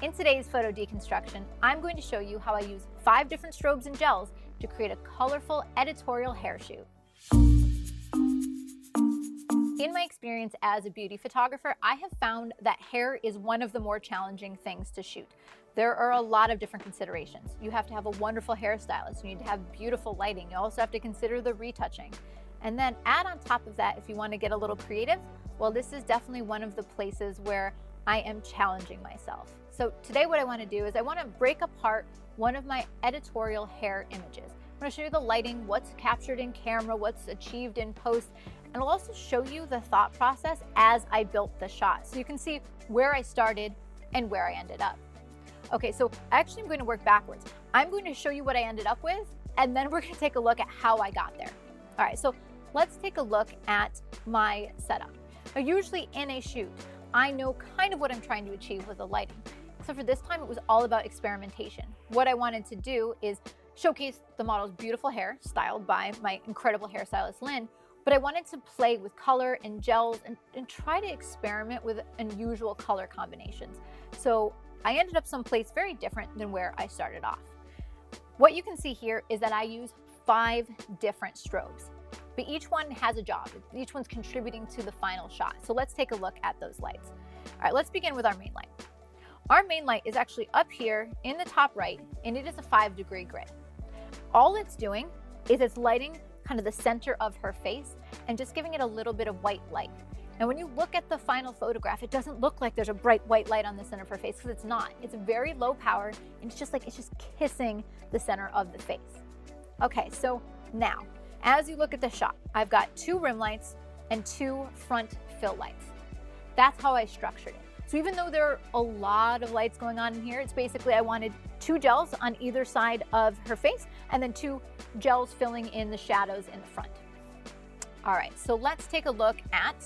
In today's photo deconstruction, I'm going to show you how I use 5 different strobes and gels to create a colorful editorial hair shoot. In my experience as a beauty photographer, I have found that hair is one of the more challenging things to shoot. There are a lot of different considerations. You have to have a wonderful hairstylist. You need to have beautiful lighting. You also have to consider the retouching. And then add on top of that, if you want to get a little creative, well, this is definitely one of the places where I am challenging myself. So today what I want to do is I want to break apart one of my editorial hair images. I'm going to show you the lighting, what's captured in camera, what's achieved in post, and I'll also show you the thought process as I built the shot so you can see where I started and where I ended up. Okay, so actually I'm going to work backwards. I'm going to show you what I ended up with, and then we're going to take a look at how I got there. All right, so let's take a look at my setup. Now, usually in a shoot, I know kind of what I'm trying to achieve with the lighting. So for this time, it was all about experimentation. What I wanted to do is showcase the model's beautiful hair, styled by my incredible hairstylist, Lynn, but I wanted to play with color and gels and try to experiment with unusual color combinations. So I ended up someplace very different than where I started off. What you can see here is that I use 5 different strobes, but each one has a job. Each one's contributing to the final shot. So let's take a look at those lights. All right, let's begin with our main light. Our main light is actually up here in the top right, and it is a 5-degree grid. All it's doing is it's lighting kind of the center of her face and just giving it a little bit of white light. Now, when you look at the final photograph, it doesn't look like there's a bright white light on the center of her face because it's not. It's very low power, and it's just kissing the center of the face. Okay, so now, as you look at the shot, I've got 2 rim lights and 2 front fill lights. That's how I structured it. So even though there are a lot of lights going on in here, it's basically I wanted 2 gels on either side of her face and then 2 gels filling in the shadows in the front. All right, so let's take a look at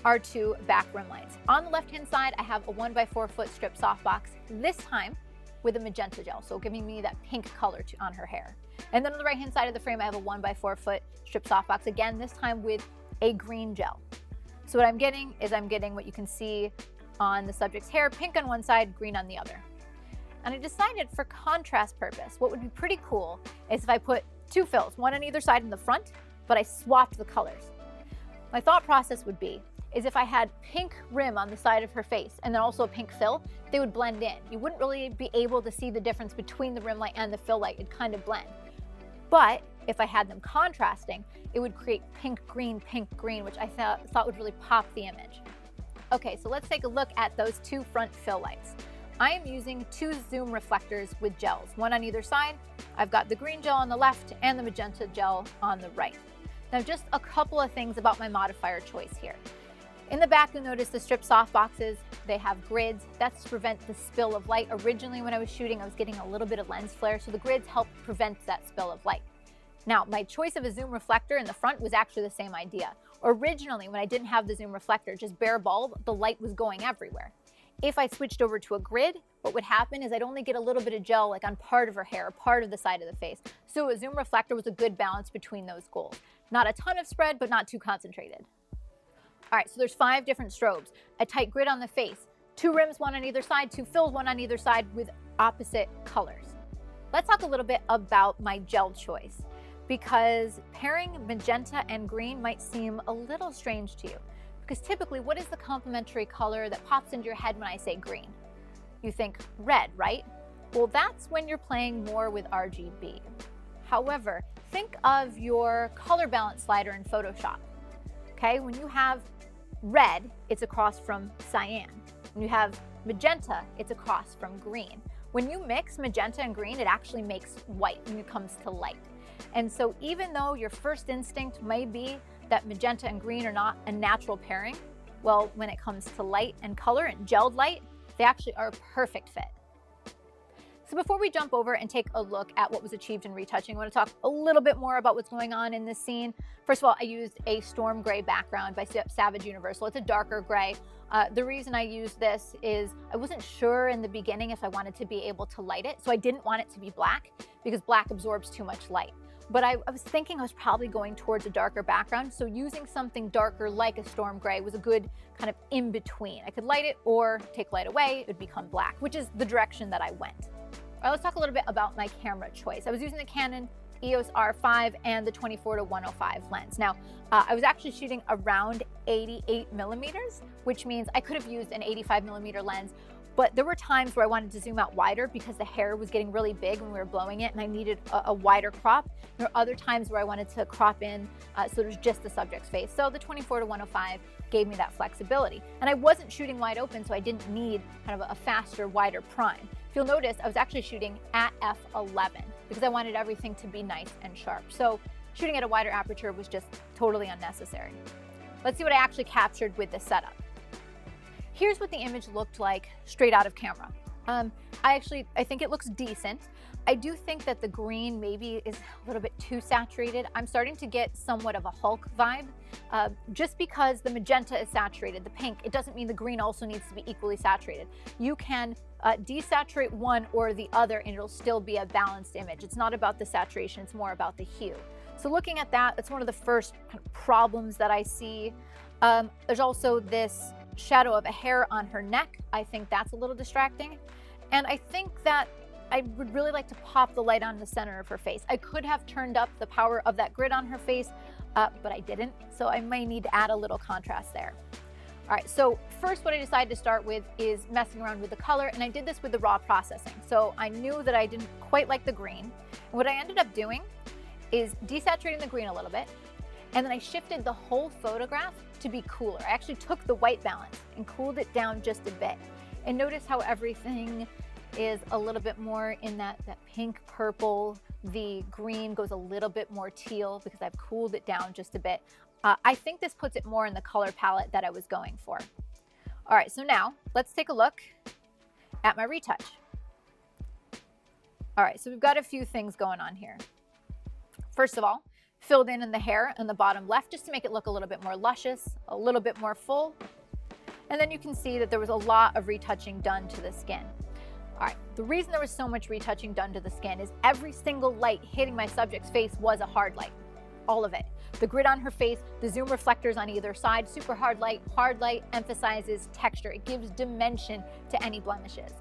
our 2 back rim lights. On the left-hand side, I have a 1x4 foot strip softbox, this time with a magenta gel, so giving me that pink color on her hair. And then on the right-hand side of the frame, I have a 1x4 foot strip softbox, again, this time with a green gel. So what I'm getting is what you can see on the subject's hair, pink on one side, green on the other. And I decided for contrast purpose, what would be pretty cool is if I put 2 fills, one on either side in the front, but I swapped the colors. My thought process would be, is if I had pink rim on the side of her face and then also a pink fill, they would blend in. You wouldn't really be able to see the difference between the rim light and the fill light. It'd kind of blend. But if I had them contrasting, it would create pink, green, which I thought would really pop the image. Okay, so let's take a look at those 2 front fill lights. I am using 2 zoom reflectors with gels, one on either side. I've got the green gel on the left and the magenta gel on the right. Now, just a couple of things about my modifier choice here. In the back, you'll notice the strip soft boxes, they have grids. That's to prevent the spill of light. Originally, when I was shooting, I was getting a little bit of lens flare, so the grids help prevent that spill of light. Now, my choice of a zoom reflector in the front was actually the same idea. Originally, when I didn't have the zoom reflector, just bare bulb, the light was going everywhere. If I switched over to a grid, what would happen is I'd only get a little bit of gel like on part of her hair, part of the side of the face. So a zoom reflector was a good balance between those goals. Not a ton of spread, but not too concentrated. All right, so there's 5 different strobes, a tight grid on the face, 2 rims, one on either side, 2 fills, one on either side with opposite colors. Let's talk a little bit about my gel choice, because pairing magenta and green might seem a little strange to you. Because typically, what is the complementary color that pops into your head when I say green? You think red, right? Well, that's when you're playing more with RGB. However, think of your color balance slider in Photoshop. Okay, when you have red, it's across from cyan. When you have magenta, it's across from green. When you mix magenta and green, it actually makes white when it comes to light. And so even though your first instinct may be that magenta and green are not a natural pairing, well, when it comes to light and color and gelled light, they actually are a perfect fit. So before we jump over and take a look at what was achieved in retouching, I want to talk a little bit more about what's going on in this scene. First of all, I used a storm gray background by Savage Universal. It's a darker gray. The reason I used this is I wasn't sure in the beginning if I wanted to be able to light it, so I didn't want it to be black because black absorbs too much light. but I was thinking I was probably going towards a darker background, so using something darker like a storm gray was a good kind of in between. I could light it or take light away, it would become black, which is the direction that I went. All right, let's talk a little bit about my camera choice. I was using the Canon EOS R5 and the 24-105 lens. Now, I was actually shooting around 88 millimeters, which means I could have used an 85 millimeter lens, but there were times where I wanted to zoom out wider because the hair was getting really big when we were blowing it and I needed a wider crop. There were other times where I wanted to crop in so there's just the subject's face. So the 24-105 gave me that flexibility. And I wasn't shooting wide open, so I didn't need kind of a faster, wider prime. If you'll notice, I was actually shooting at f11 because I wanted everything to be nice and sharp. So shooting at a wider aperture was just totally unnecessary. Let's see what I actually captured with this setup. Here's what the image looked like straight out of camera. I think it looks decent. I do think that the green maybe is a little bit too saturated. I'm starting to get somewhat of a Hulk vibe. Just because the magenta is saturated, the pink, it doesn't mean the green also needs to be equally saturated. You can desaturate one or the other and it'll still be a balanced image. It's not about the saturation, it's more about the hue. So looking at that, that's one of the first kind of problems that I see. There's also this shadow of a hair on her neck. I think that's a little distracting. And I think that I would really like to pop the light on the center of her face. I could have turned up the power of that grid on her face, but I didn't. So I may need to add a little contrast there. All right, so first what I decided to start with is messing around with the color, and I did this with the raw processing. So I knew that I didn't quite like the green. And what I ended up doing is desaturating the green a little bit, and then I shifted the whole photograph to be cooler. I actually took the white balance and cooled it down just a bit. And notice how everything is a little bit more in that pink purple. The green goes a little bit more teal because I've cooled it down just a bit. I think this puts it more in the color palette that I was going for. All right, so now let's take a look at my retouch. All right, so we've got a few things going on here. First of all, filled in the hair in the bottom left just to make it look a little bit more luscious, a little bit more full. And then you can see that there was a lot of retouching done to the skin. All right, the reason there was so much retouching done to the skin is every single light hitting my subject's face was a hard light, all of it. The grid on her face, the zoom reflectors on either side, super hard light emphasizes texture. It gives dimension to any blemishes.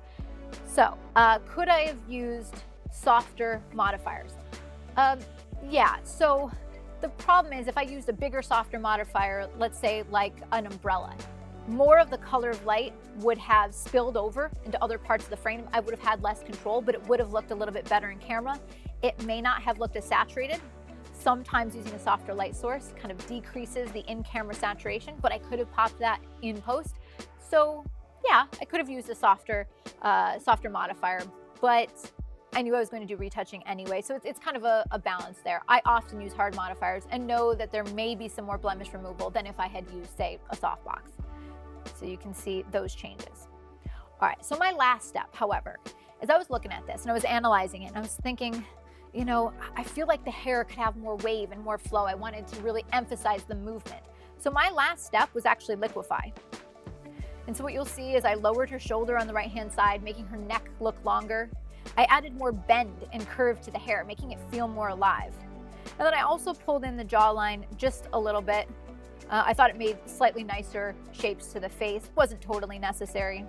So could I have used softer modifiers? Yeah, so the problem is if I used a bigger, softer modifier, let's say like an umbrella, more of the color of light would have spilled over into other parts of the frame. I would have had less control, but it would have looked a little bit better in camera. It may not have looked as saturated. Sometimes using a softer light source kind of decreases the in-camera saturation, but I could have popped that in post. So yeah, I could have used a softer modifier, but I knew I was going to do retouching anyway, so it's kind of a balance there. I often use hard modifiers and know that there may be some more blemish removal than if I had used, say, a softbox. So you can see those changes. All right, so my last step, however, is I was looking at this and I was analyzing it and I was thinking, you know, I feel like the hair could have more wave and more flow. I wanted to really emphasize the movement. So my last step was actually liquefy. And so what you'll see is I lowered her shoulder on the right-hand side, making her neck look longer. I added more bend and curve to the hair, making it feel more alive. And then I also pulled in the jawline just a little bit. I thought it made slightly nicer shapes to the face. Wasn't totally necessary.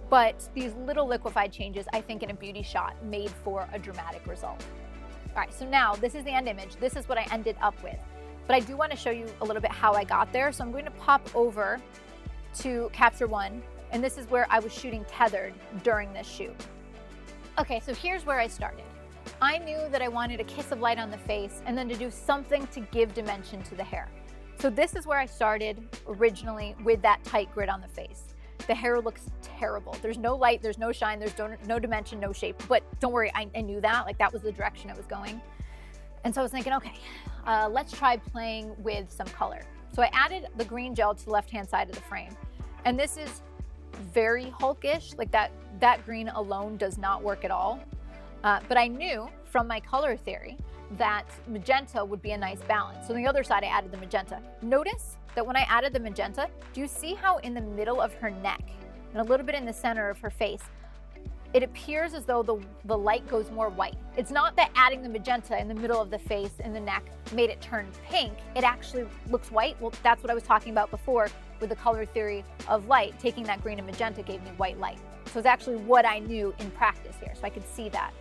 But these little liquefied changes, I think in a beauty shot, made for a dramatic result. All right, so now this is the end image. This is what I ended up with. But I do want to show you a little bit how I got there. So I'm going to pop over to capture one. And this is where I was shooting tethered during this shoot. Okay, so here's where I started. I knew that I wanted a kiss of light on the face and then to do something to give dimension to the hair. So this is where I started originally with that tight grid on the face. The hair looks terrible. There's no light, there's no shine, there's no dimension, no shape. But don't worry, I knew that, like that was the direction I was going. And so I was thinking, okay, let's try playing with some color. So I added the green gel to the left-hand side of the frame. And this is very Hulkish, like that green alone does not work at all. But I knew from my color theory that magenta would be a nice balance. So on the other side, I added the magenta. Notice that when I added the magenta, do you see how in the middle of her neck and a little bit in the center of her face, it appears as though the light goes more white. It's not that adding the magenta in the middle of the face and the neck made it turn pink. It actually looks white. Well, that's what I was talking about before with the color theory of light. Taking that green and magenta gave me white light. So it's actually what I knew in practice here, so I could see that.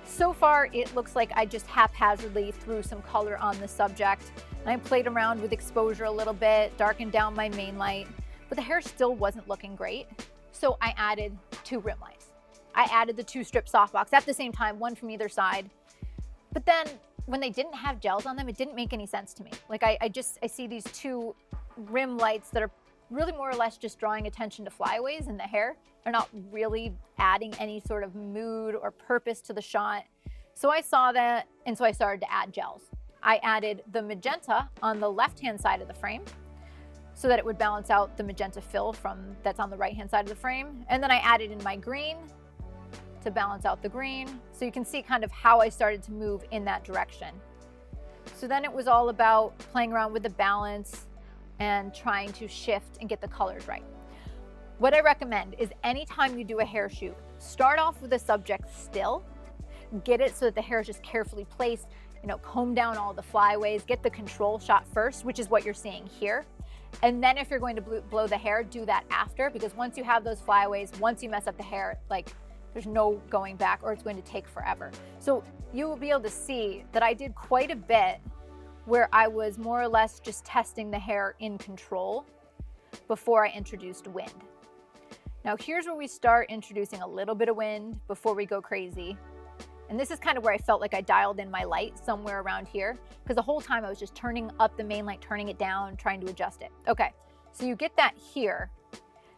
So far, it looks like I just haphazardly threw some color on the subject. And I played around with exposure a little bit, darkened down my main light, but the hair still wasn't looking great. So I added 2 rim lights. I added the 2 strip softbox at the same time, one from either side. But then when they didn't have gels on them, it didn't make any sense to me. Like I see these 2 rim lights that are really more or less just drawing attention to flyaways in the hair. They're not really adding any sort of mood or purpose to the shot. So I saw that, and so I started to add gels. I added the magenta on the left-hand side of the frame so that it would balance out the magenta fill that's on the right-hand side of the frame. And then I added in my green to balance out the green. So you can see kind of how I started to move in that direction. So then it was all about playing around with the balance and trying to shift and get the colors right. What I recommend is anytime you do a hair shoot, start off with the subject still, get it so that the hair is just carefully placed, comb down all the flyaways, get the control shot first, which is what you're seeing here. And then if you're going to blow the hair, do that after, because once you have those flyaways, once you mess up the hair, there's no going back, or it's going to take forever. So you will be able to see that I did quite a bit where I was more or less just testing the hair in control before I introduced wind. Now here's where we start introducing a little bit of wind before we go crazy. And this is kind of where I felt like I dialed in my light somewhere around here, because the whole time I was just turning up the main light, turning it down, trying to adjust it. Okay, so you get that here.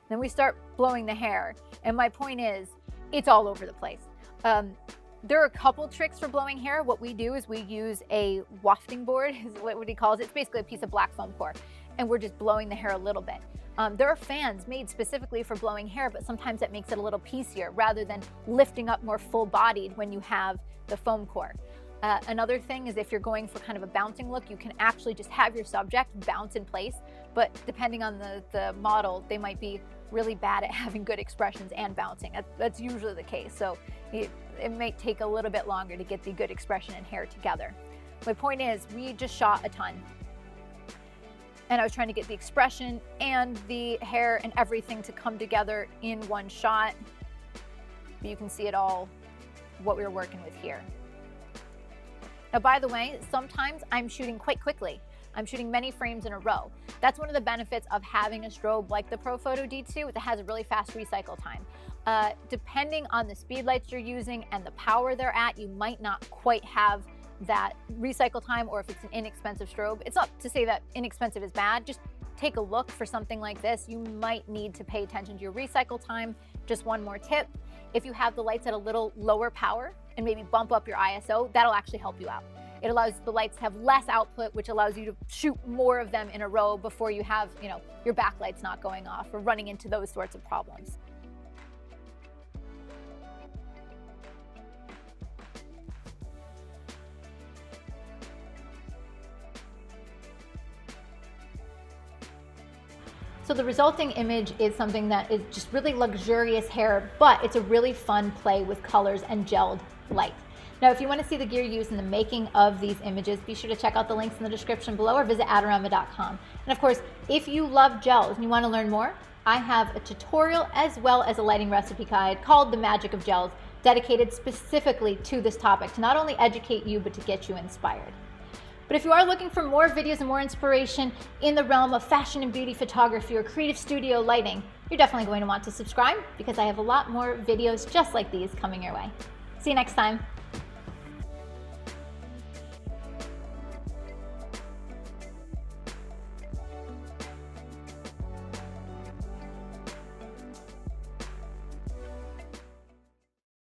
Then we start blowing the hair. And my point is, it's all over the place. There are a couple tricks for blowing hair. What we do is we use a wafting board, is what he calls it. It's basically a piece of black foam core, and we're just blowing the hair a little bit. There are fans made specifically for blowing hair, but sometimes that makes it a little piecier rather than lifting up more full-bodied when you have the foam core. Another thing is if you're going for kind of a bouncing look, you can actually just have your subject bounce in place, but depending on the model, they might be really bad at having good expressions and bouncing. That's usually the case. So it may take a little bit longer to get the good expression and hair together. My point is, we just shot a ton. And I was trying to get the expression and the hair and everything to come together in one shot. But you can see it all, what we were working with here. Now, by the way, sometimes I'm shooting quite quickly. I'm shooting many frames in a row. That's one of the benefits of having a strobe like the ProPhoto D2 that has a really fast recycle time. Depending on the speed lights you're using and the power they're at, you might not quite have that recycle time, or if it's an inexpensive strobe. It's not to say that inexpensive is bad, just take a look for something like this. You might need to pay attention to your recycle time. Just one more tip, if you have the lights at a little lower power and maybe bump up your ISO, that'll actually help you out. It allows the lights to have less output, which allows you to shoot more of them in a row before you have, your backlights not going off or running into those sorts of problems. So the resulting image is something that is just really luxurious hair, but it's a really fun play with colors and gelled light. Now, if you want to see the gear used in the making of these images, be sure to check out the links in the description below or visit adorama.com. And of course, if you love gels and you want to learn more, I have a tutorial as well as a lighting recipe guide called The Magic of Gels, dedicated specifically to this topic to not only educate you, but to get you inspired. But if you are looking for more videos and more inspiration in the realm of fashion and beauty photography or creative studio lighting, you're definitely going to want to subscribe, because I have a lot more videos just like these coming your way. See you next time.